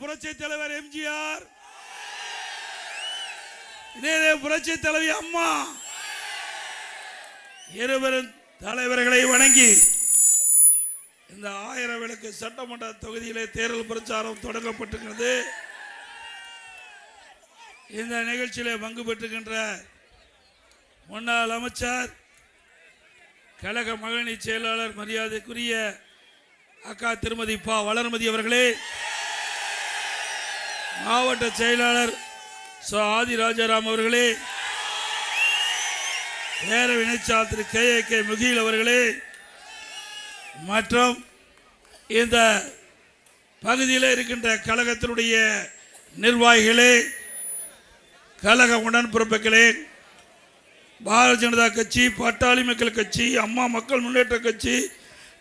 புரட்சி தலைவர் எம்ஜிஆர், இதே புரட்சி தலைவி அம்மா இருவரும் தலைவர்களை வணங்கி இந்த 1000 விளக்கு சட்டமன்ற தொகுதியிலே தேர்தல் பிரச்சாரம் தொடங்கப்பட்டிருக்கிறது. இந்த நிகழ்ச்சியிலே பங்கு பெற்றுகின்ற முன்னாள் அமைச்சர், கழக மகளிர் செயலாளர், மரியாதைக்குரிய அக்கா திருமதி பா வளர்மதி அவர்களே, மாவட்ட செயலாளர் ஆதி ராஜாராம் அவர்களே, பேரவை இணைச்சாளர் திரு கே முகில் அவர்களே, மற்றும் இந்த பகுதியில் இருக்கின்ற கழகத்தினுடைய நிர்வாகிகளே, கழக உடன்பிறப்புகளே, பாரதிய ஜனதா கட்சி, பாட்டாளி மக்கள் கட்சி, அம்மா மக்கள் முன்னேற்ற கட்சி,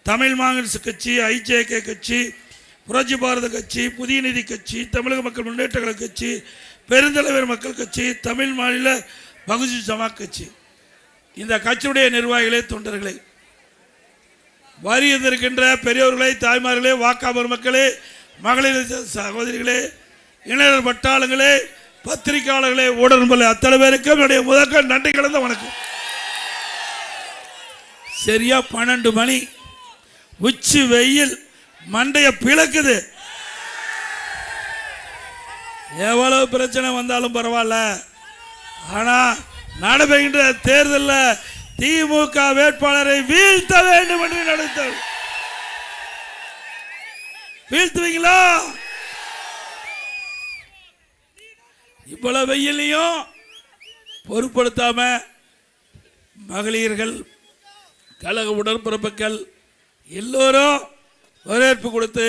தமிழ் மாநில கட்சி, ஐஜேகே கட்சி, புரட்சி பாரத கட்சி, புதிய நீதி கட்சி, தமிழக மக்கள் முன்னேற்ற கட்சி, பெருந்தலைவர் மக்கள் கட்சி, தமிழ் மாநில பகுஜி ஜமாத் கட்சி, இந்த கட்சியுடைய நிர்வாகிகளே, தொண்டர்களே, வரி இருக்கின்ற பெரியவர்களே, தாய்மார்களே, வாக்காளர் மக்களே, மகளிர் சகோதரிகளே, இளைஞர் பட்டாளங்களே, பத்திரிகையாளர்களே, ஊடகங்களே, அத்தனை பேருக்கும் என்னுடைய முதற்க நன்றி கலந்த வணக்கம். சரியா 12 மணி, உச்சி வெயில், மண்டைய பிளக்குது. எவ்வளவு பிரச்சனை வந்தாலும் பரவாயில்ல, ஆனா நடைபெறுகின்ற தேர்தலில் திமுக வேட்பாளரை வீழ்த்த வேண்டும் என்று நடத்தல். வீழ்த்துவீங்களா? இவ்வளவு வெயிலையும் பொருட்படுத்தாம மகளிர்கள், கழக உடன்பிறப்புகள் எல்லோரும் வரவேற்பு கொடுத்து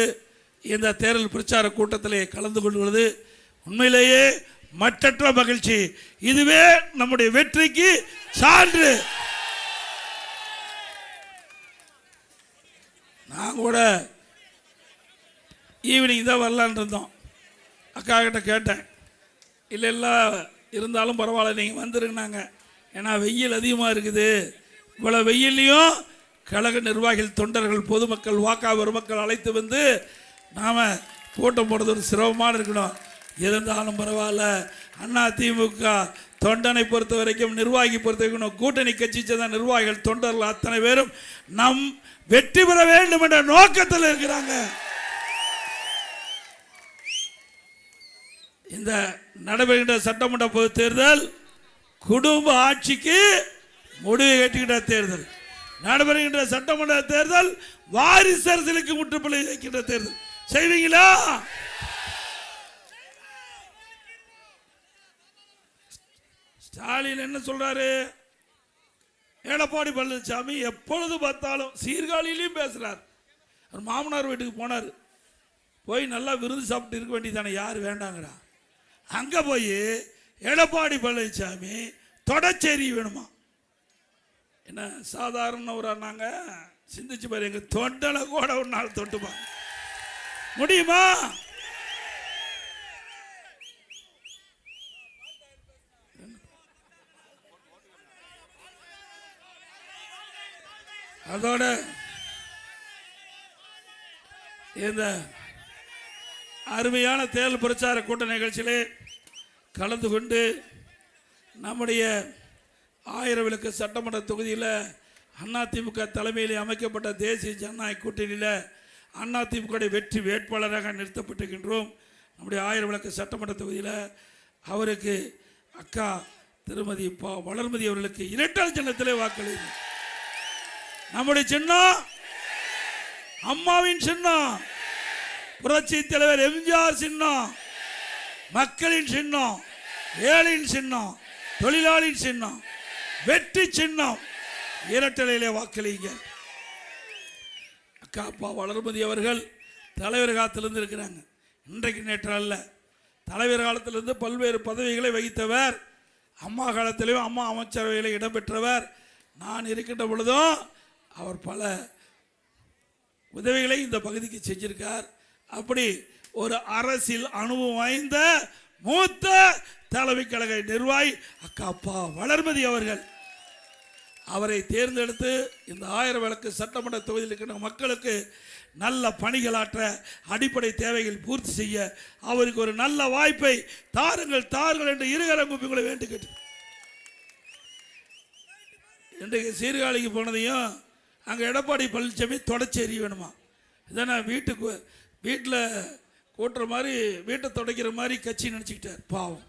இந்த தேர்தல் பிரச்சார கூட்டத்திலே கலந்து கொள்வது உண்மையிலேயே மற்றற்ற மகிழ்ச்சி. இதுவே நம்முடைய வெற்றிக்கு சான்று. நான் கூட ஈவினிங் தான் வரலான் இருந்தோம். அக்கா கிட்ட கேட்டேன், இல்லை இல்லை இருந்தாலும் பரவாயில்ல நீங்கள் வந்துருங்கனாங்க. ஏன்னா வெயில் அதிகமாக இருக்குது. இவ்வளோ வெயிலையும் கழக நிர்வாகிகள், தொண்டர்கள், பொதுமக்கள், வாக்காளர் மக்கள் அழைத்து வந்து நாம் கூட்டம் போடுறது ஒரு சிரமமான இருக்கணும். இருந்தாலும் பரவாயில்ல, அண்ணா திமுக தொண்டனை பொறுத்த வரைக்கும், நிர்வாகி பொறுத்த வரைக்கும், கூட்டணி கட்சி சேர்ந்த நிர்வாகிகள், தொண்டர்கள் அத்தனை பேரும் நம் வெற்றி பெற வேண்டும் என்ற நோக்கத்தில் இருக்கிறாங்க. இந்த நடைபெறுகின்ற சட்டமன்ற பொது தேர்தல் குடும்ப ஆட்சிக்கு முடிவு கட்டுகின்ற தேர்தல். நடைபெறுகின்ற சட்டமன்ற தேர்தல் வாரிசு அரசியலுக்கு முற்றுப்புள்ளி வைக்கின்ற தேர்தல். செய்வீங்களா? ஸ்டாலின் என்ன சொல்றாரு? எடப்பாடி பழனிசாமி எப்பொழுது பார்த்தாலும் சீர்காழியிலையும் பேசுறார். அவர் மாமனார் வீட்டுக்கு போனார், போய் நல்லா விருது சாப்பிட்டு இருக்க வேண்டியதானே, யார் வேண்டாங்கிறா? அங்க போய் எடப்பாடி பழனிசாமி தொடச்சேரி வேணுமா? என்ன சாதாரணவரா? நாங்க சிந்திச்சு பாரு, எங்க தொண்டனை கூட ஒரு நாள் தொட்டுப்பா முடியுமா? அதோட இந்த அருமையான தேர்தல் பிரச்சார கூட்ட நிகழ்ச்சியிலே கலந்து கொண்டு நம்முடைய 1000 விளக்கு சட்டமன்ற தொகுதியில் அதிமுக தலைமையில் அமைக்கப்பட்ட தேசிய ஜனநாயக கூட்டணியில் அதிமுக வெற்றி வேட்பாளராக நிறுத்தப்பட்டிருக்கின்றோம். நம்முடைய 1000 விளக்கு சட்டமன்ற தொகுதியில் அவருக்கு அக்கா திருமதி பா வளர்மதி அவர்களுக்கு இரட்டல் சின்னத்திலே வாக்களிங்க. நம்முடைய சின்னம் அம்மாவின் சின்னம், புரட்சி தலைவர் எம்ஜிஆர் சின்னம், மக்களின் சின்னம், ஏழையின் சின்னம், தொழிலாளியின் சின்னம், வெற்றி சின்னம். இரட்டலையிலே வாக்களிங்க. அக்கா அப்பா வளர்மதி அவர்கள் தலைவர் காலத்திலிருந்து இருக்கிறாங்க. இன்றைக்கு நேற்று அல்ல, தலைவர் காலத்திலிருந்து பல்வேறு பதவிகளை வகித்தவர். அம்மா காலத்திலேயும் அம்மா அமைச்சரவையில் இடம்பெற்றவர். நான் இருக்கின்ற பொழுதும் அவர் பல உதவிகளை இந்த பகுதிக்கு செஞ்சிருக்கார். அப்படி ஒரு அரசியல் அனுபவம் வாய்ந்த மூத்த தலைமை கழக நிர்வாகி அக்கா அப்பா வளர்மதி அவர்கள். அவரை தேர்ந்தெடுத்து இந்த 1000 விளக்கு சட்டமன்ற தொகுதியில் இருக்கின்ற மக்களுக்கு நல்ல பணிகளாற்ற, அடிப்படை தேவைகள் பூர்த்தி செய்ய அவருக்கு ஒரு நல்ல வாய்ப்பை தாருங்கள் என்று இருகரம் உங்களை வேண்டி கேட்டு, இன்றைக்கு சீர்காழிக்கு போனதையும் அங்கே எடப்பாடி பழனிசாமி தொடச்சி எறிய வேணுமா? இதான வீட்டில் கூட்டுற மாதிரி, வீட்டை துடைக்கிற மாதிரி கட்சி நினச்சிக்கிட்டார் பாவம்.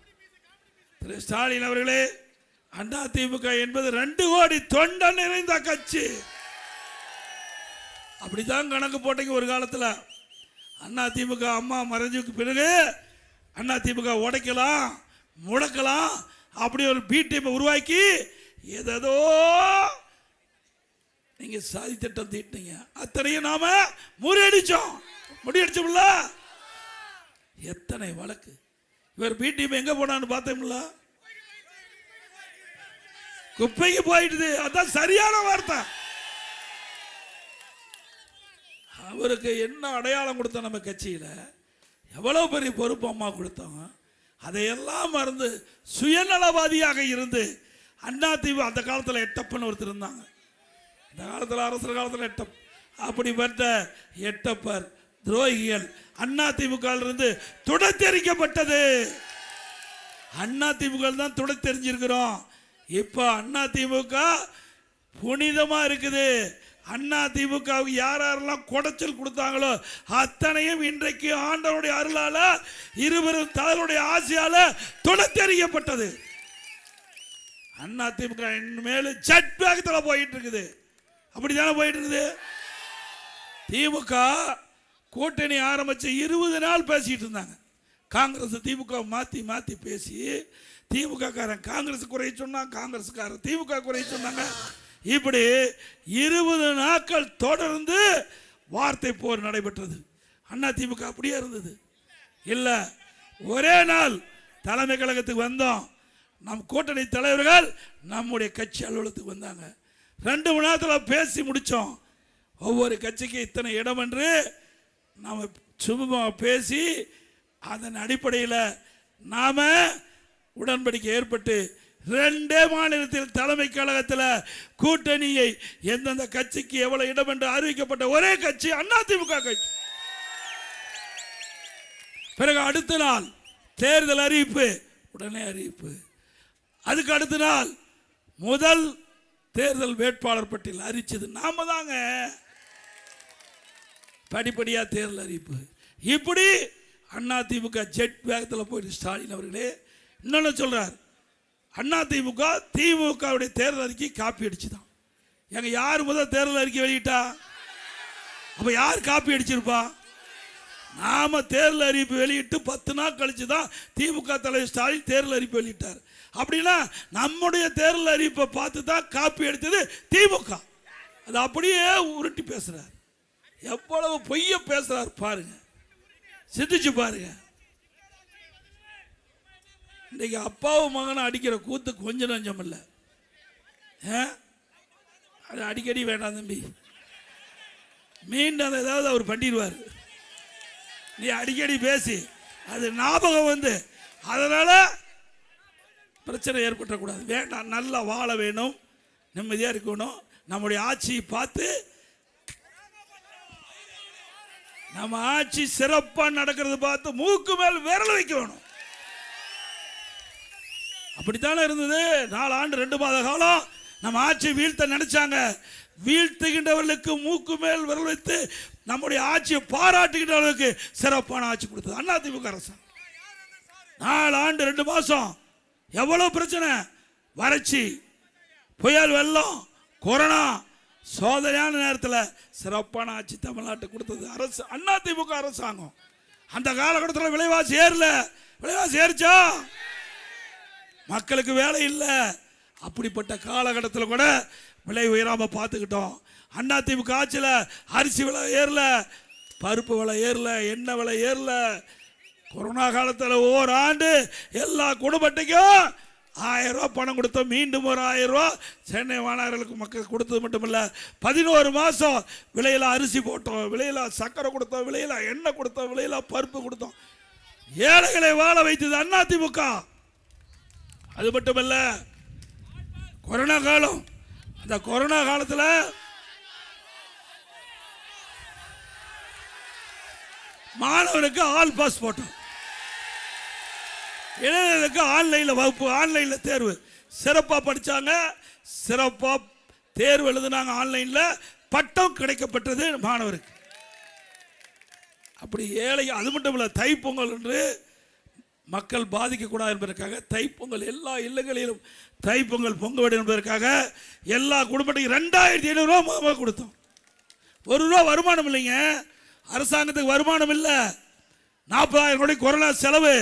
திரு ஸ்டாலின் அவர்களே, அதிமுக என்பது 2 கோடி தொண்டன் நிறைந்த கட்சி. அப்படித்தான் கணக்கு போட்டீங்க ஒரு காலத்தில். அதிமுக அம்மா மறைஞ்சுக்கு பிறகு அதிமுக உடைக்கலாம், முடக்கலாம், அப்படி ஒரு பி டீமை உருவாக்கி ஏதோ நீங்க சாதி திட்டம் தீட்டினீங்க. அத்தனையும் நாம முறியடிச்சோம்ல. எத்தனை வழக்கு. இவர் பி டீம் எங்க போனான்னு பார்த்தோம்ல, குப்பைக்கு போயிடுது. அதான் சரியான வார்த்தை. அவருக்கு என்ன அடையாளம் கொடுத்தோம் நம்ம கட்சியில், எவ்வளவு பெரிய பொறுப்பு அம்மா கொடுத்தோம். அதையெல்லாம் மறந்து சுயநலவாதியாக இருந்து அதிமுக அந்த காலத்தில் எட்டப்பன்னு ஒருத்தர் இருந்தாங்க. இந்த காலத்தில் அரசர் காலத்தில் எட்டப், அப்படிப்பட்ட எட்டப்பர் துரோகிகள் அதிமுக இருந்து துடைத்தெறிக்கப்பட்டது. அதிமுக தான் துடைத்தெறிஞ்சிருக்கிறோம். இப்ப அதிமுக புனிதமா இருக்குது. அதிமுகவுக்கு யாரெல்லாம் குடைச்சல் கொடுத்தாங்களோ அத்தனையும் இன்றைக்கு ஆண்டவருடைய அருளால, இருவரும் தலைவருடைய ஆசையால துடைத்தெறியப்பட்டது. அதிமுக மேல ஜெட் வேகத்தில் போயிட்டு இருக்குது. அப்படித்தானே போயிட்டு இருக்குது. திமுக கூட்டணி ஆரம்பிச்சு 20 நாள் பேசிட்டு இருந்தாங்க. காங்கிரஸ் திமுக மாத்தி மாத்தி பேசி, திமுக காரன் காங்கிரஸ் குறை சொன்னாங்க, காங்கிரஸ்காரன் திமுக குறை சொன்னாங்க. இப்படி 20 நாட்கள் தொடர்ந்து வார்த்தை போர் நடைபெற்றது. அதிமுக அப்படியே இருந்தது. இல்ல, ஒரே நாள் தலைமை கழகத்துக்கு வந்தோம். நம் கூட்டணி தலைவர்கள் நம்முடைய கட்சி அலுவலகத்துக்கு வந்தாங்க. 2 மணி நேரத்தில் பேசி முடித்தோம். ஒவ்வொரு கட்சிக்கு இத்தனை இடம் என்று நாம் சுமூகமாக பேசி அதன் அடிப்படையில் நாம உடன்படிக்கை ஏற்பட்டு 2 மாநிலத்தில் தலைமை கழகத்தில் கூட்டணியை எந்தெந்த கட்சிக்கு எவ்வளவு இடம் என்று அறிவிக்கப்பட்ட ஒரே கட்சி அதிமுக கட்சி. பிறகு அடுத்த நாள் தேர்தல் அறிவிப்பு, உடனே அறிவிப்பு. அதுக்கு அடுத்த நாள் முதல் தேர்தல் வேட்பாளர் பட்டியல் அறிவிச்சது நாம தாங்க. படிப்படியா தேர்தல் அறிவிப்பு. இப்படி அதிமுக ஜெட் வேகத்தில் போயிட்டு ஸ்டாலின் அவர்களே இன்னொன்னு சொல்றார். அதிமுக திமுகவுடைய தேர்தல் அறிக்கை காப்பி அடிச்சுதான். எங்க யார் முதல் தேர்தல் அறிக்கை வெளியிட்டா? அப்ப யார் காப்பி அடிச்சிருப்பா? நாம தேர்தல் அறிவிப்பு வெளியிட்டு 10 நாள் கழிச்சு தான் திமுக தலைவர் ஸ்டாலின் தேர்தல் அறிவிப்பு வெளியிட்டார். அப்படின்னா நம்முடைய தேர்தல் அறிவிப்பை பார்த்து தான் காப்பி எடுத்தது திமுக. அது அப்படியே உருட்டி பேசுறார். எவ்வளவு பொய்ய பேசுறார் பாருங்க, சிந்திச்சு பாருங்க. இன்னைக்கு அப்பாவும் மகனை அடிக்கிற கூத்து கொஞ்சம் நஞ்சம் இல்லை. அது அடிக்கடி வேண்டாம் தம்பி, மீண்டும் ஏதாவது அவர் பண்ணிடுவார். நீ அடிக்கடி பேசி அது ஞாபகம் வந்து அதனால பிரச்சனை ஏற்பட்டக்கூடாது. வேண்டாம், நல்லா வாழ வேணும், நிம்மதியாக இருக்கணும். நம்முடைய ஆட்சியை பார்த்து நம்ம ஆட்சி சிறப்பாக நடக்கிறது பார்த்து மூக்கு மேல் விரல் வைக்க வேணும். அப்படித்தானே இருந்தது. 4 ஆண்டு 2 மாத காலம் நம்ம ஆட்சி வீழ்த்த நினைச்சாங்க. வீழ்த்துகின்றவர்களுக்கு மூக்கு மேல் விரல் வைத்து நம்முடைய ஆட்சியை பாராட்டுகின்றவர்களுக்கு சிறப்பான ஆட்சி கொடுத்தது அதிமுக அரசு. 4 ஆண்டு 2 மாசம் எவ்வளவு பிரச்சனை, வறட்சி, புயல், வெள்ளம், கொரோனா, சோதனையான நேரத்தில் சிறப்பான ஆட்சி தமிழ்நாட்டை கொடுத்தது அரசு அதிமுக அரசாங்கம். அந்த காலகட்டத்தில் விலைவாசி ஏறல. விலைவாசி ஏறிச்சா? மக்களுக்கு வேலை இல்லை. அப்படிப்பட்ட காலகட்டத்தில் கூட விலை உயராம பார்த்துக்கிட்டோம். அதிமுக ஆட்சியில் அரிசி விலை ஏறல, பருப்பு விலை ஏறல, எண்ணெய் விலை ஏறல. கொரோனா காலத்தில் ஓராண்டு எல்லா குடும்பத்தையும் 1000 ரூபா பணம் கொடுத்தோம். மீண்டும் ஒரு 1000 ரூபா சென்னை மாநகர்களுக்கு மக்கள் கொடுத்தது மட்டுமில்ல, 11 மாதம் விலையில அரிசி போட்டோம், விலையில சக்கரை கொடுத்தோம், விலையில எண்ணெய் கொடுத்தோம், விலையில பருப்பு கொடுத்தோம். ஏழைகளை வாழ வைத்தது அதிமுக. அது மட்டுமல்ல, கொரோனா காலம் அந்த கொரோனா காலத்தில் மாணவருக்கு ஆல் பாஸ் போட்டோம். இளைஞர்களுக்கு ஆன்லைனில் வகுப்பு, ஆன்லைனில் தேர்வு. சிறப்பாக படித்தாங்க, சிறப்பாக தேர்வு எழுதுனாங்க, ஆன்லைனில் பட்டம் கிடைக்கப்பட்டது மாணவருக்கு. அப்படி ஏழை, அது மட்டும் இல்லை, தைப்பொங்கல் என்று மக்கள் பாதிக்கக்கூடாது என்பதற்காக தைப்பொங்கல் எல்லா இல்லங்களிலும் தைப்பொங்கல் பொங்க வேண்டும் என்பதற்காக எல்லா குடும்பத்துக்கும் 2500 ரூபா கொடுத்தோம். ₹1 வருமானம் இல்லைங்க, அரசாங்கத்துக்கு வருமானம் இல்லை, 40,000 கோடி கொரோனா செலவு.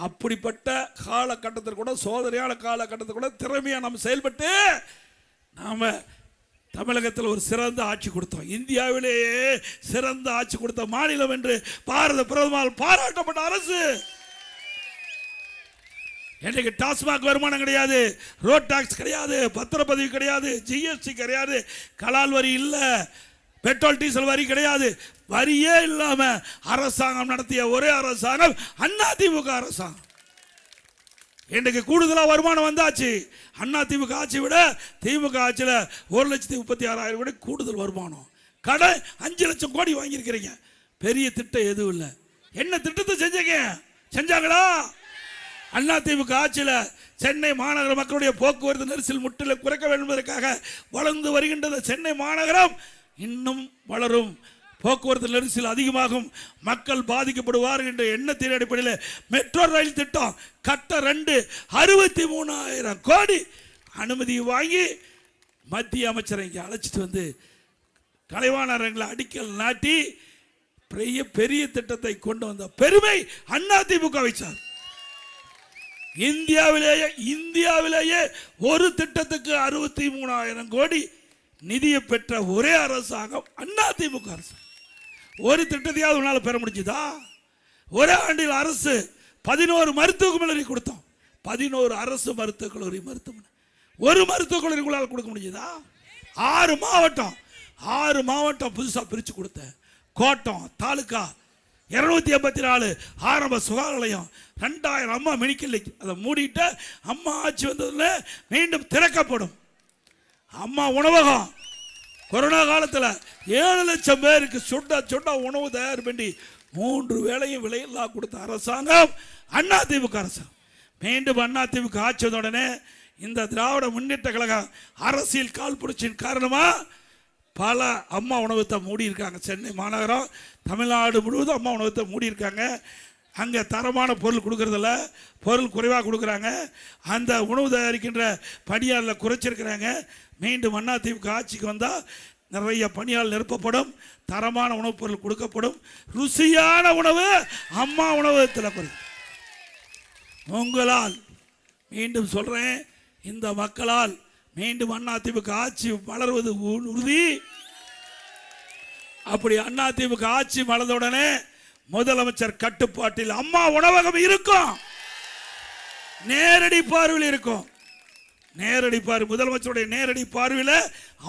அப்படிப்பட்ட காலகட்டத்தில் கூட, சோதனையான காலகட்டத்தில் கூட திறமையாக நாம் செயல்பட்டு நாம் தமிழகத்தில் ஒரு சிறந்த ஆட்சி கொடுத்தோம். இந்தியாவிலேயே சிறந்த ஆட்சி கொடுத்த மாநிலம் என்று பாரத பிரதமரால் பாராட்டப்பட்ட அரசு. இன்றைக்கு டாஸ்மாக் வருமானம் கிடையாது, ரோட் டாக்ஸ் கிடையாது, பத்திரப்பதிவு கிடையாது, ஜிஎஸ்டி கிடையாது, கலால் வரி இல்லை, பெட்ரோல் டீசல் வரி கிடையாது. வரியே இல்லாம அரசாங்கம் நடத்திய ஒரே அரசாங்கம் அதிமுக அரசாங்கம். இன்றைக்கு கூடுதலாக வருமானம் வந்தாச்சு. அதிமுக ஆட்சி விட திமுக ஆட்சியில் 1,36,000 கோடி கூடுதல் வருமானம். கடன் 5 லட்சம் கோடி வாங்கியிருக்கிறீங்க. பெரிய திட்டம் எதுவும் இல்லை. என்ன திட்டத்தை செஞ்சாங்களா? அதிமுக ஆட்சியில் சென்னை மாநகர மக்களுடைய போக்குவரத்து நெரிசல் முற்றிலும் குறைக்க வேண்டும் என்பதற்காக வளர்ந்து வருகின்றது சென்னை மாநகரம். இன்னும் வளரும், போக்குவரத்து நெரிசல் அதிகமாகும், மக்கள் பாதிக்கப்படுவார் என்ற எண்ணத்தின் அடிப்படையில் மெட்ரோ ரயில் திட்டம் கட்ட 63,000 கோடி அனுமதி வாங்கி மத்திய அமைச்சரை இங்கே அழைச்சிட்டு வந்து கலைவாணர்களை அடிக்கல் நாட்டி பெரிய திட்டத்தை கொண்டு வந்த பெருமை அதிமுக வைச்சார். இந்தியாவிலேயே ஒரு திட்டத்துக்கு 63,000 கோடி நிதியை பெற்ற ஒரே அரசாங்கம் அதிமுக அரசு. ஒரு திட்டத்தையாவது உன்னால பெற முடிஞ்சுதா? ஒரே ஆண்டில் அரசு 11 மருத்துவக் கல்லூரி கொடுத்தோம். 11 அரசு மருத்துவக் கல்லூரி, மருத்துவமனை. ஒரு மருத்துவக் கல்லூரி உங்களால் கொடுக்க முடிஞ்சுதா? 6 மாவட்டம் புதுசாக பிரித்து கொடுத்தேன். கோட்டம், தாலுக்கா, 284 ஆரம்ப சுகாதார நிலையம், 2000 அம்மா மெடிக்கல், அதை மூடிட்டு அம்மா ஆட்சி வந்ததில் மீண்டும் திறக்கப்படும். அம்மா உணவகம் கொரோனா காலத்தில் 7 லட்சம் பேருக்கு சுட்ட உணவு தயார் பண்ணி 3 வேளையும் விலையெல்லாம் கொடுத்த அரசாங்கம் அதிமுக அரசாங்கம். மீண்டும் அதிமுக ஆட்சி வந்த உடனே இந்த திராவிட முன்னேற்ற கழகம் அரசியல் கால் புரட்சியின் காரணமாக பல அம்மா உணவகத்தை மூடி இருக்காங்க. சென்னை மாநகரம், தமிழ்நாடு முழுவதும் அம்மா உணவகத்தை மூடி இருக்காங்க. அங்கே தரமான பொருள் கொடுக்கறதில்ல, பொருள் குறைவாக கொடுக்குறாங்க. அந்த உணவு தயாரிக்கின்ற பணியாளர்களை குறைச்சிருக்கிறாங்க. மீண்டும் அதிமுக ஆட்சிக்கு வந்தால் நிறைய பணியாளர் நிரப்பப்படும், தரமான உணவுப் பொருள் கொடுக்கப்படும், ருசியான உணவு அம்மா உணவகத்தில் கொடுக்கும். உங்களால், மீண்டும் சொல்கிறேன், இந்த மக்களால் மீண்டும் அதிமுக ஆட்சி வளர்வது உறுதி. அப்படி அதிமுக ஆட்சி வளர்ந்தவுடனே முதலமைச்சர் கட்டுப்பாட்டில் அம்மா உணவகம் இருக்கும். நேரடி பார்வையில் இருக்கும். முதலமைச்சருடைய நேரடி பார்வையில்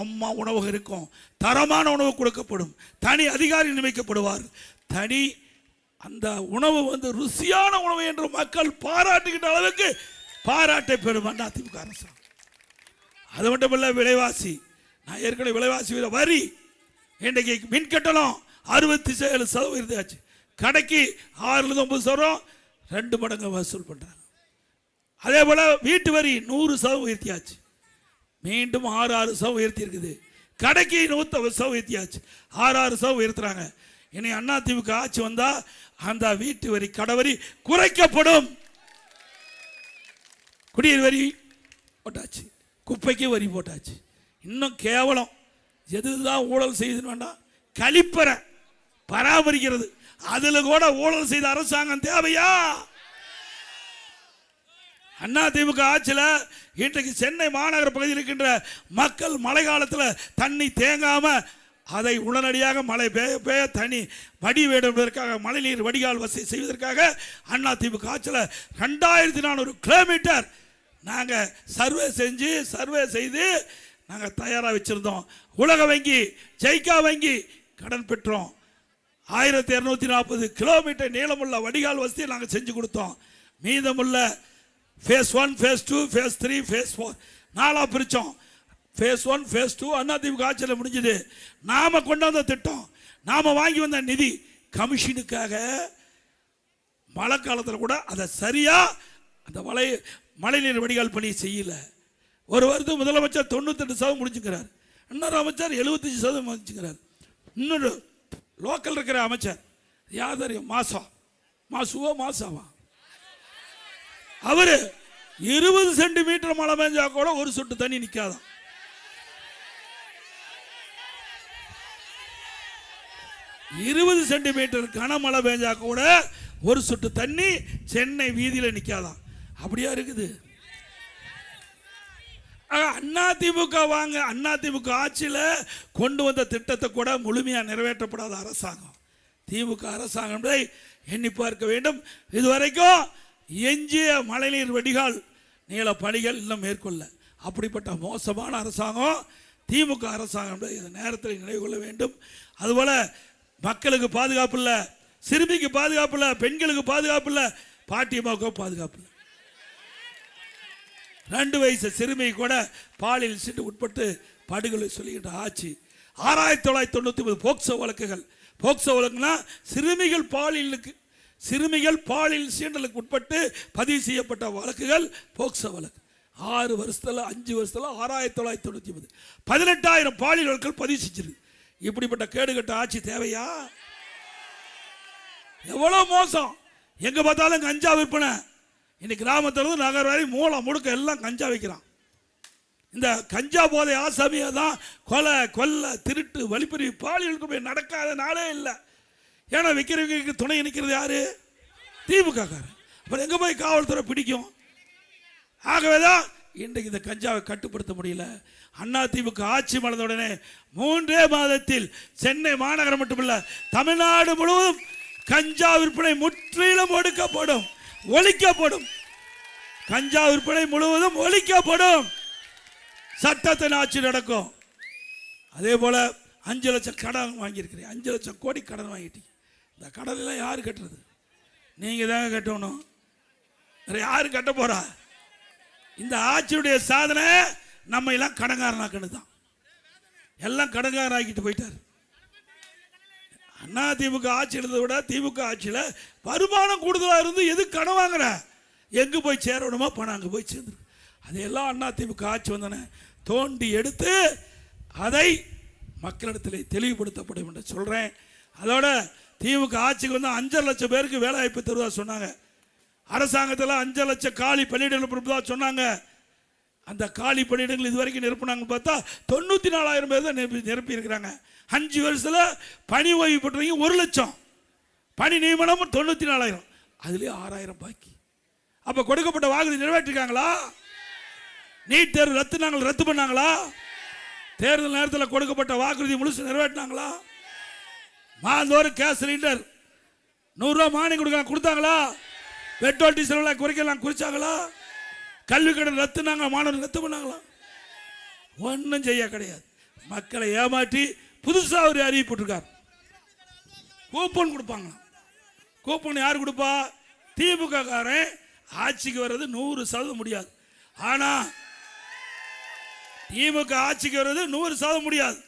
அம்மா உணவகம் இருக்கும். தரமான உணவு கொடுக்கப்படும். தனி அதிகாரி நியமிக்கப்படுவார். தனி அந்த உணவு ருசியான உணவு என்று மக்கள் பாராட்டுகின்ற அளவுக்கு பாராட்டை பெறும் அதிமுக அரசாங்கம். அது மட்டுமல்ல, விலைவாசி, நான் ஏற்கனவே விலைவாசி வரி, இன்றைக்கு மின் கட்டணம் 67% ஆச்சு. கடைக்கு 6-9 2 மடங்கு வசூல் பண்றாங்க. அதே போல வீட்டு வரி 100% உயர்த்தியாச்சு. மீண்டும் 6% உயர்த்தி இருக்குது. கடைக்கு 100% உயர்த்தியாச்சு. 6% உயர்த்துறாங்க. இனி அதிமுக ஆட்சி வந்தா அந்த வீட்டு வரி, கடவரி குறைக்கப்படும். குடிநீர் வரி போட்டாச்சு, குப்பைக்கு வரி போட்டாச்சு. இன்னும் கேவலம் எதுதான் ஊழல் செய்யுதுன்னு வேண்டாம், கழிப்பறை பராமரிக்கிறது, அதுல கூட ஊழல் செய்த அரசாங்கம் தேவையா? அதிமுக ஆட்சியில் இன்றைக்கு சென்னை மாநகர பகுதியில் இருக்கின்ற மக்கள் மழை காலத்தில் தண்ணி தேங்காம அதை உடனடியாக மழை பெய்ய தண்ணி வடிவேடுவதற்காக மழைநீர் வடிகால் வசதி செய்வதற்காக அதிமுக ஆட்சியில் 2400 கிலோமீட்டர் நாங்கள் சர்வே செய்து நாங்கள் தயாராக வச்சிருந்தோம். உலக வங்கி, ஜெய்கா வங்கி கடன் பெற்றோம். 1240 கிலோமீட்டர் நீளமுள்ள வடிகால் வசதியை நாங்கள் செஞ்சு கொடுத்தோம். மீதமுள்ள ஃபேஸ் 1, ஃபேஸ் 2, ஃபேஸ் 3, ஃபேஸ் 4 4 பிரித்தோம். ஃபேஸ் 1 ஃபேஸ் 2 அதிமுக ஆட்சியில் முடிஞ்சது. நாம கொண்டு வந்த திட்டம், நாம வாங்கி வந்த நிதி கமிஷனுக்காக மழை காலத்தில் கூட அதை சரியா அந்த மழைநீர் வடிகால் பணி செய்யல. ஒரு வருடம் முதலமைச்சர் 98% முடிச்சுக்கிறார், இன்னொரு அமைச்சர் 75% முடிச்சுக்கிறார், இன்னொரு லோக்கல் இருக்கிற அமைச்சர் யார் தெரியும், மாசாவா அவரு 20 சென்டிமீட்டர் மழை பெஞ்சா கூட ஒரு சொட்டு தண்ணி நிற்காதான். இருபது சென்டிமீட்டர் கனமழை பெஞ்சா கூட ஒரு சொட்டு தண்ணி சென்னை வீதியில் நிற்காதான். அப்படியா இருக்குது? அதிமுக வாங்க, அதிமுக ஆட்சியில் கொண்டு வந்த திட்டத்தை கூட முழுமையாக நிறைவேற்றப்படாத அரசாங்கம் திமுக அரசாங்கம் எண்ணி பார்க்க வேண்டும். இதுவரைக்கும் எஞ்சிய மழைநீர் வடிகால் நீள பணிகள் இன்னும் மேற்கொள்ள. அப்படிப்பட்ட மோசமான அரசாங்கம் திமுக அரசாங்கம் இந்த நேரத்தில் நினைவு கொள்ள வேண்டும். அதுபோல மக்களுக்கு பாதுகாப்பு இல்லை, சிறுமிக்கு பாதுகாப்பு இல்லை, பெண்களுக்கு பாதுகாப்பு இல்லை, பாட்டியமாவுக்கு பாதுகாப்பு இல்லை. 2 வயசு சிறுமி கூட பாலியல் சீண்டு உட்பட்டு படுகொலை சொல்லுகின்ற ஆட்சி. 1999 போக்சோ வழக்குகள். போக்சோ வழக்குனா சிறுமிகள் பாலியல் சீண்டலுக்கு உட்பட்டு பதிவு செய்யப்பட்ட வழக்குகள் போக்சோ வழக்கு. 6 வருஷத்துல 5 வருஷத்துல 1999 18,000 பாலியல் வழக்குகள் பதிவு செஞ்சிருக்கு. இப்படிப்பட்ட கேடுகட்ட ஆட்சி தேவையா? எவ்வளவு மோசம்! எங்க பார்த்தாலும் கஞ்சா விற்பனை. இன்னைக்கு கிராமத்திலிருந்து நகர் வரை மூளை முடுக்க எல்லாம் கஞ்சா வைக்கிறான். இந்த கஞ்சா போதை ஆசாமியை தான் கொலை திருட்டு வழிப்பறி பாலியலுக்கு போய் நடக்காத நாளே இல்லை. ஏன்னா விற்கிறவங்களுக்கு துணை நிற்கிறது யாரு? திமுக காரன். அப்புறம் எங்க போய் காவல்துறை பிடிக்கும்? ஆகவேதான் இன்றைக்கு இந்த கஞ்சாவை கட்டுப்படுத்த முடியல. அதிமுக ஆட்சி மலர்ந்த உடனே 3 மாதத்தில் சென்னை மாநகரம் மட்டுமல்ல தமிழ்நாடு முழுவதும் கஞ்சா விற்பனை முற்றிலும் ஒழிக்கப்படும். கஞ்சா விற்பனை முழுவதும் ஒழிக்கப்படும். சட்டத்தின் ஆட்சி நடக்கும். அதே போல 5 லட்சம் கடன் வாங்கியிருக்கிறேன், 5 லட்சம் கோடி கடன் வாங்கிட்டீங்க. இந்த கடன் எல்லாம் யாரு கட்டுறது? நீங்க தாங்க கட்டணும். யாரு கட்ட போறா? இந்த ஆட்சியுடைய சாதனை நம்ம எல்லாம் கடன்காரனாக்கணும் தான். எல்லாம் கடன்காரனாக்கிட்டு போயிட்டார். அதிமுக ஆட்சி இருந்ததை விட திமுக ஆட்சியில் வருமானம் கூடுதலாக இருந்து எது கடன் வாங்குற? எங்கே போய் சேரணுமோ பணம் அங்கே போய் சேர்ந்துரு. அதையெல்லாம் அதிமுக ஆட்சி வந்தன தோண்டி எடுத்து அதை மக்களிடத்தில் தெளிவுபடுத்தப்படும் என்று சொல்கிறேன். அதோட திமுக ஆட்சிக்கு வந்து 5 லட்சம் பேருக்கு வேலை வாய்ப்பு தருவதா சொன்னாங்க. அரசாங்கத்தில் 5 லட்சம் காலி பணியிடங்கள் கொடுப்பதா சொன்னாங்க. அந்த காலி பணியிடங்கள் இதுவரைக்கும் நிரப்புனாங்க பார்த்தா 94,000 பேர் தான் நிரப்பி இருக்கிறாங்க. 5 வருஷத்தில் பணி ஓய்வு பெற்றவங்க 1 லட்சம், பணி நியமனம் 94,000, அதுலேயே 6,000 பாக்கி. அப்போ கொடுக்கப்பட்ட வாக்குறுதி நிறைவேற்றிருக்காங்களா? நீட் தேர்வு ரத்து பண்ணாங்களா? தேர்தல் நேரத்தில் கொடுக்கப்பட்ட வாக்குறுதி முழுசு நிறைவேற்றினாங்களா? மாதந்தோறும் கேஸ் சிலிண்டர் 100 ரூபா மானியம் கொடுத்தாங்களா? பெட்ரோல் டீசல் குறைக்கலாம் குறிச்சாங்களா? கல்வி கடன் ரத்துனாங்க, மாணவர்கள் ரத்து பண்ணாங்களா? ஒன்றும் செய்ய கிடையாது. மக்களை ஏமாற்றி புதுசாக ஒரு அறிவிப்பு போட்டிருக்கார். கூப்பன் கொடுப்பாங்க. கூப்பன் யார் கொடுப்பா? திமுக காரன். ஆட்சிக்கு வர்றது 100% முடியாது. ஆனா திமுக ஆட்சிக்கு வர்றது 100% முடியாது.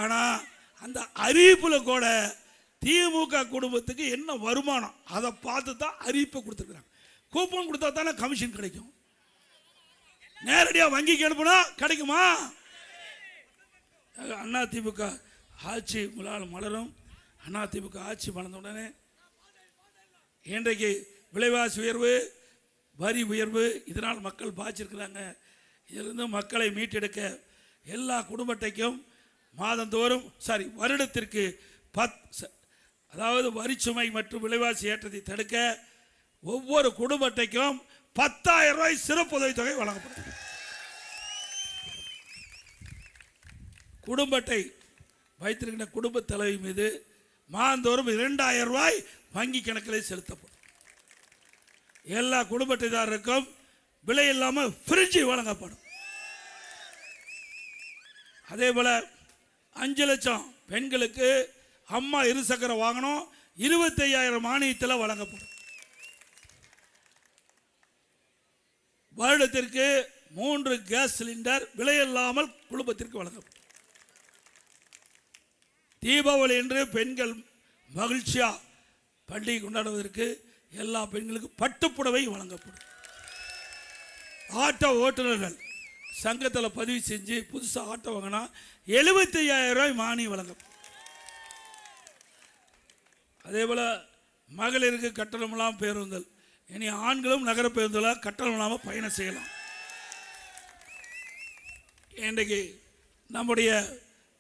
ஆனா அந்த அறிவிப்புல கூட திமுக குடும்பத்துக்கு என்ன வருமானம் அதை பார்த்து தான் அறிவிப்பை கொடுத்துருக்காங்க. கூப்பன் கொடுத்தா தானே கமிஷன் கிடைக்கும். நேரடியாக வங்கிக்கு அனுப்புனா கிடைக்குமா? அதிமுக ஆட்சி மலரும். அதிமுக ஆட்சி மலர்ந்த உடனே இன்றைக்கு விலைவாசி உயர்வு, வரி உயர்வு, இதனால் மக்கள் பாதிச்சிருக்கிறாங்க. இதிலிருந்து மக்களை மீட்டெடுக்க எல்லா குடும்ப அட்டைக்கும் மாதந்தோறும் வருடத்திற்கு அதாவது வரிச்சுமை மற்றும் விலைவாசி ஏற்றத்தை தடுக்க ஒவ்வொரு குடும்ப அட்டைக்கும் 10,000 ரூபாய் சிறப்பு உதவித்தொகை வழங்கப்படும். குடும்ப அட்டை வைத்திருக்கின்ற குடும்ப தலைவி மீது மாதந்தோறும் 2,000 ரூபாய் வங்கி கணக்கில் செலுத்தப்படும். எல்லா குடும்ப அட்டைதாரருக்கும் விலை இல்லாமல் ஃப்ரிட்ஜ் வழங்கப்படும். அதே போல 5 லட்சம் பெண்களுக்கு அம்மா இருசக்கர வாகனம் 25,000 மானியத்தில் வழங்கப்படும். வருடத்திற்கு 3 கேஸ் சிலிண்டர் விலையில்லாமல் குடும்பத்திற்கு வழங்கப்படும். தீபாவளி என்று பெண்கள் மகிழ்ச்சியா பண்டிகை கொண்டாடுவதற்கு எல்லா பெண்களுக்கும் பட்டுப்புடவை வழங்கப்படும். ஆட்டோ ஓட்டுநர்கள் சங்கத்தில் பதிவு செஞ்சு புதுசாக ஆட்டோ வாங்கினா 75,000 ரூபாய் மானியம் வழங்கப்படும். அதே போல் மகளிருக்கு கட்டணம் இல்லாமல் பேருந்துகள், இனி ஆண்களும் நகர பேருந்துகள் கட்டணம் இல்லாமல் பயணம் செய்யலாம். இன்றைக்கு நம்முடைய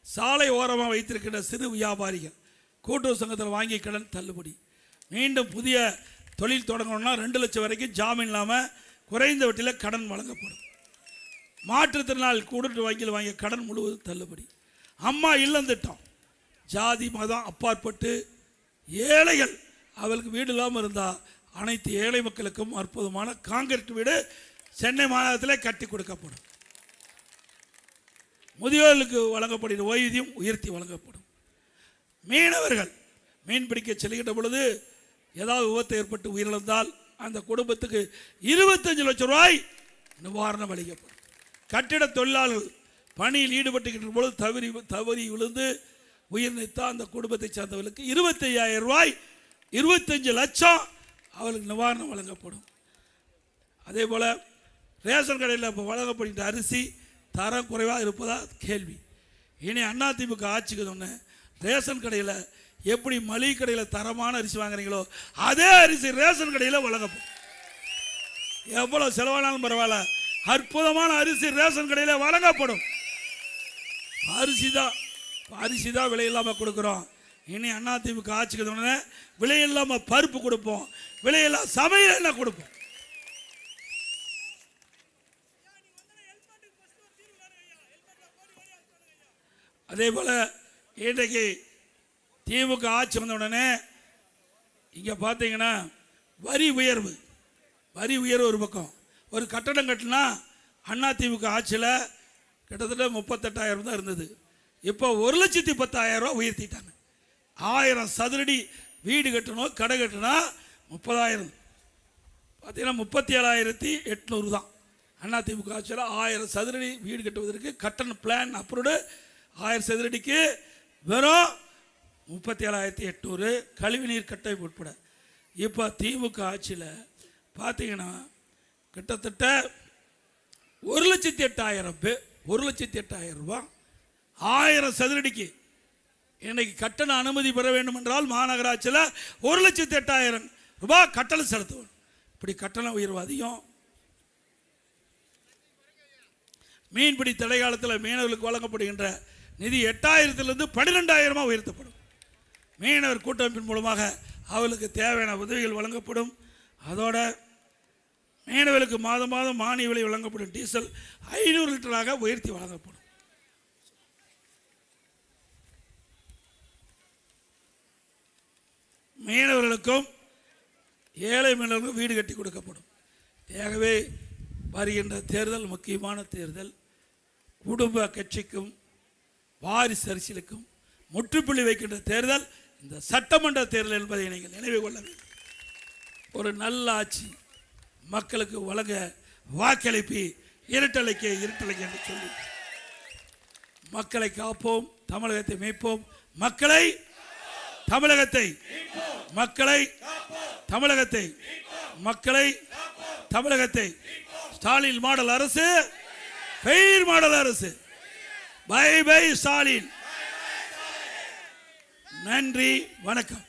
சாலை ஓரமாக வைத்திருக்கின்ற சிறு வியாபாரிகள் கூட்டுறவு சங்கத்தில் வாங்கி கடன் தள்ளுபடி. மீண்டும் புதிய தொழில் தொடங்கணும்னா 2 லட்சம் வரைக்கும் ஜாமீன் இல்லாமல் குறைந்த வட்டியில் கடன் வழங்கப்படும். மாற்றுத்திறனாளி கூட்டுறவு வங்கியில் வாங்கிய கடன் முழுவதும் தள்ளுபடி. அம்மா இல்லம் திட்டம், ஜாதி மதம் அப்பாற்பட்டு ஏழைகள் அவளுக்கு வீடு இல்லாமல் இருந்தால் அனைத்து ஏழை மக்களுக்கும் அற்புதமான காங்கிரீட் வீடு சென்னை மாநகரத்தில் கட்டி கொடுக்கப்படும். முதியோர்களுக்கு வழங்கப்படுகிற ஓய்வூதியம் உயர்த்தி வழங்கப்படும். மீனவர்கள் மீன் பிடிக்க செல்கின்ற பொழுது ஏதாவது விபத்து ஏற்பட்டு உயிரிழந்தால் அந்த குடும்பத்துக்கு 25 லட்சம் ரூபாய் நிவாரணம் அளிக்கப்படும். கட்டிட தொழிலாளர்கள் பணியில் ஈடுபட்டுகின்ற பொழுது தவறி விழுந்து உயிர் நீத்தால் அந்த குடும்பத்தை சார்ந்தவர்களுக்கு 25,000 ரூபாய் 25 லட்சம் அவர்களுக்கு நிவாரணம் வழங்கப்படும். அதே போல் ரேஷன் கடையில் இப்போ வழங்கப்படுகின்ற அரிசி தரம் குறைவாக இருப்பதா கேள்வி. இனி அதிமுக ஆட்சிக்கு சொன்ன ரேஷன் கடையில் எப்படி மளிகை கடையில் தரமான அரிசி வாங்குறீங்களோ அதே அரிசி ரேஷன் கடையில் வழங்கப்படும். எவ்வளோ செலவானாலும் பரவாயில்ல, அற்புதமான அரிசி ரேஷன் கடையில் வழங்கப்படும். அரிசி தான் விலை இல்லாமல் கொடுக்குறோம். இனி அதிமுக ஆட்சிக்கு சொன்ன விலை இல்லாமல் பருப்பு கொடுப்போம், விலையில்லா சமையல் என்ன கொடுப்போம். அதே போல் இன்றைக்கு திமுக ஆட்சி வந்த உடனே இங்கே பார்த்தீங்கன்னா வரி உயர்வு ஒரு பக்கம். ஒரு கட்டடம் கட்டினா அதிமுக ஆட்சியில் கிட்டத்தட்ட 38,000 தான் இருந்தது. இப்போ 1,10,000 ரூபா உயர்த்திட்டாங்க. 1000 சதுரடி வீடு கட்டணும், கடை கட்டினா 30,000, பார்த்தீங்கன்னா 37,800 தான். அதிமுக ஆட்சியில் 1000 சதுரடி வீடு கட்டுவதற்கு கட்டண பிளான் அப்ரூவ்டு 1000 சதுரடிக்கு வெறும் 37,800 கழிவுநீர் கட்டமைப்பு உட்பட. இப்போ திமுக ஆட்சியில் பார்த்தீங்கன்னா கிட்டத்தட்ட 1,08,000 ரூபா 1000 சதுரடிக்கு. இன்னைக்கு கட்டண அனுமதி பெற வேண்டும் என்றால் மாநகராட்சியில் 1,08,000 ரூபாய் கட்டணம் செலுத்துவோம். இப்படி கட்டண உயர்வு அதிகம். மீன்பிடி தடை காலத்தில் மீனவர்களுக்கு வழங்கப்படுகின்ற நிதி 8,000 12,000 உயர்த்தப்படும். மீனவர் கூட்டமைப்பின் மூலமாக அவர்களுக்கு தேவையான உதவிகள் வழங்கப்படும். அதோட மீனவர்களுக்கு மாதம் மானிய விலை வழங்கப்படும். டீசல் 500 லிட்டராக உயர்த்தி வழங்கப்படும். மீனவர்களுக்கும் ஏழை மீனவர்களுக்கும் வீடு கட்டி கொடுக்கப்படும். ஆகவே வருகின்ற தேர்தல் முக்கியமான தேர்தல். குடும்ப கட்சிக்கும் வாரிசு அரசியலுக்கும் முற்றுப்புள்ளி வைக்கின்ற தேர்தல் இந்த சட்டமன்ற தேர்தல் என்பதை நீங்கள் நினைவு கொள்ள வேண்டும். ஒரு நல்ல ஆட்சி மக்களுக்கு வழங்க வாக்களிப்பி இருட்டலைக்கு என்று சொல்லி மக்களை காப்போம், தமிழகத்தை மீட்போம். தமிழகத்தை ஸ்டாலின் மாடல் அரசு, பெயர் மாடல் அரசு. Bye bye Stalin. நன்றி, வணக்கம்.